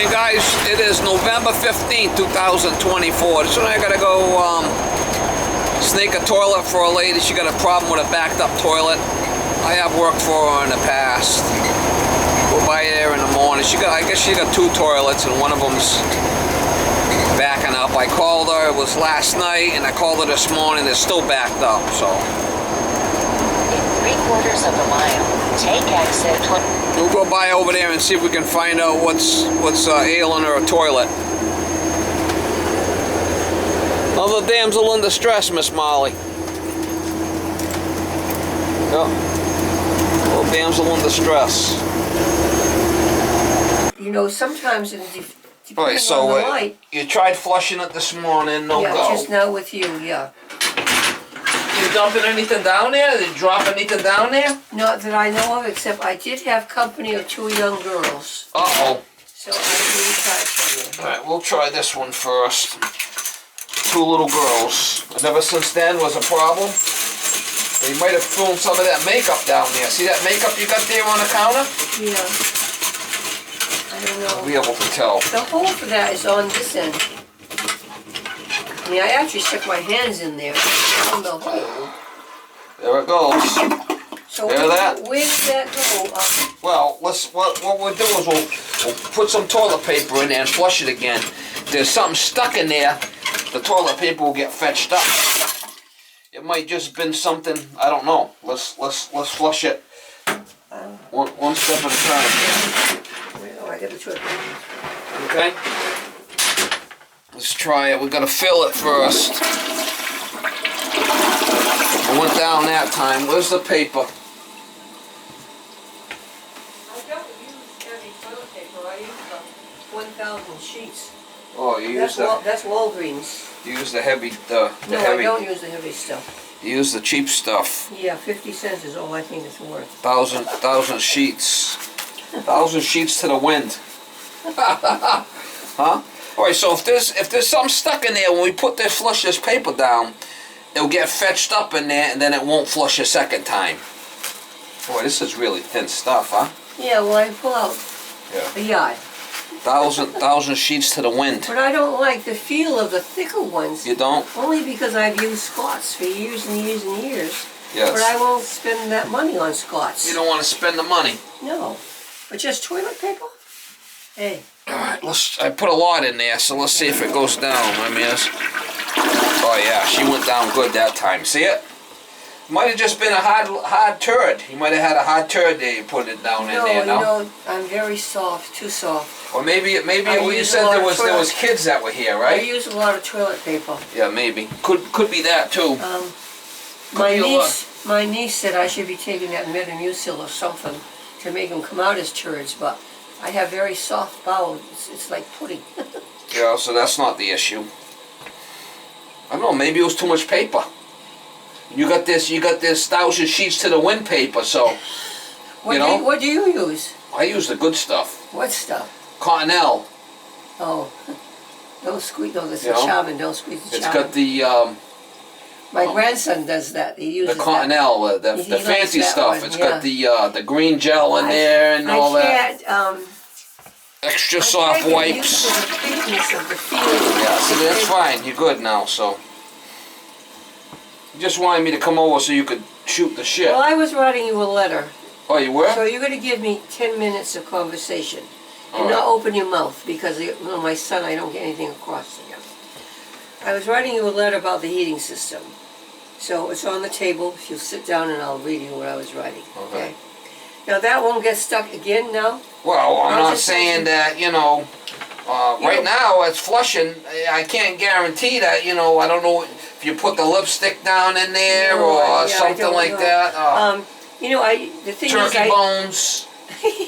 morning, guys. It is November 15th, 2024. So I gotta go snake a toilet for a lady. She got a problem with a backed up toilet. I have worked for her in the past. Go by there in the morning. I guess she got two toilets and one of them's backing up. I called her, it was last night, and I called her this morning. It's still backed up, so. In 3/4 of a mile, take exit 20. We'll go by over there and see if we can find out what's ailing her toilet. Another damsel in distress, Miss Molly. Yep. Little damsel in distress. You know, sometimes depending Alright, on the light. You tried flushing it this morning, no Yeah, go. just now with you, yeah. You dumping anything down there? Did you drop anything down there? Not that I know of, except I did have company of two young girls. Uh-oh. So I will try for you. Alright, we'll try this one first. Two little girls. And ever since then was a problem. You might have thrown some of that makeup down there. See that makeup you got there on the counter? Yeah. I don't know. I'll be able to tell. The hole for that is on this end. I mean, I actually stuck my hands in there. Found the hole. There it goes. So Hear that? Where did that go? Well, what we'll do is we'll put some toilet paper in there and flush it again. If there's something stuck in there, the toilet paper will get fetched up. It might just been something, I don't know. Let's flush it one step at a time. Oh, I got the toilet paper. Okay? Let's try it. We gotta fill it first. I went down that time. Where's the paper? I don't use heavy toilet paper. I use the 1,000 sheets. Oh, you use That's Walgreens. you use the heavy No, I don't use the heavy stuff. You use the cheap stuff. Yeah, 50 cents is all I think it's worth. Thousand sheets. 1,000 sheets to the wind. Huh? Alright, so if there's something stuck in there when we flush this paper down, it'll get fetched up in there and then it won't flush a second time. Boy, this is really thin stuff, huh? Yeah, well, I pull out a yard. 1,000 sheets to the wind. But I don't like the feel of the thicker ones. You don't? Only because I've used Scots for years and years and years. Yes. But I won't spend that money on Scots. You don't want to spend the money. No. But just toilet paper? Hey. Alright, I put a lot in there, so let's see if it goes down. Oh yeah, she went down good that time. See it? Might have just been a hard turd. You might have had a hard turd there. You put it down in there. No, you know, I'm very soft, too soft. Or maybe you said there was kids that were here, right? I use a lot of toilet paper. Yeah, maybe. Could be that too. My niece said I should be taking that Metamucil or something to make them come out as turds, but I have very soft bowels. It's like pudding. Yeah, so that's not the issue. I don't know. Maybe it was too much paper. You got this 1,000 sheets to the wind paper, so What do you use? I use the good stuff. What stuff? Cottonelle. Oh, don't squeeze. No, that's the Charmin. Don't squeeze the Charmin. It's got the my grandson does that. He uses the Cottonelle, the fancy stuff. One, it's got the green gel in there and all that. Extra soft wipes. The thickness of the feel. Yeah, so that's fine. You're good now. So you just wanted me to come over so you could shoot the shit. Well, I was writing you a letter. Oh, you were? So you're going to give me 10 minutes of conversation. And All not right. open your mouth, because my son, I don't get anything across to him. I was writing you a letter about the heating system. So it's on the table. If you'll sit down and I'll read you what I was writing. Okay. Now that won't get stuck again now? Well, I'm not saying that, right now it's flushing. I can't guarantee that, I don't know if you put the lipstick down in there or something like that. The thing turkey is bones.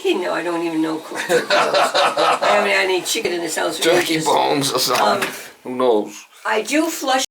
No, I don't even know cook turkey bones. I haven't had any chicken in this house for Turkey ages. bones or something. Who knows? I do flush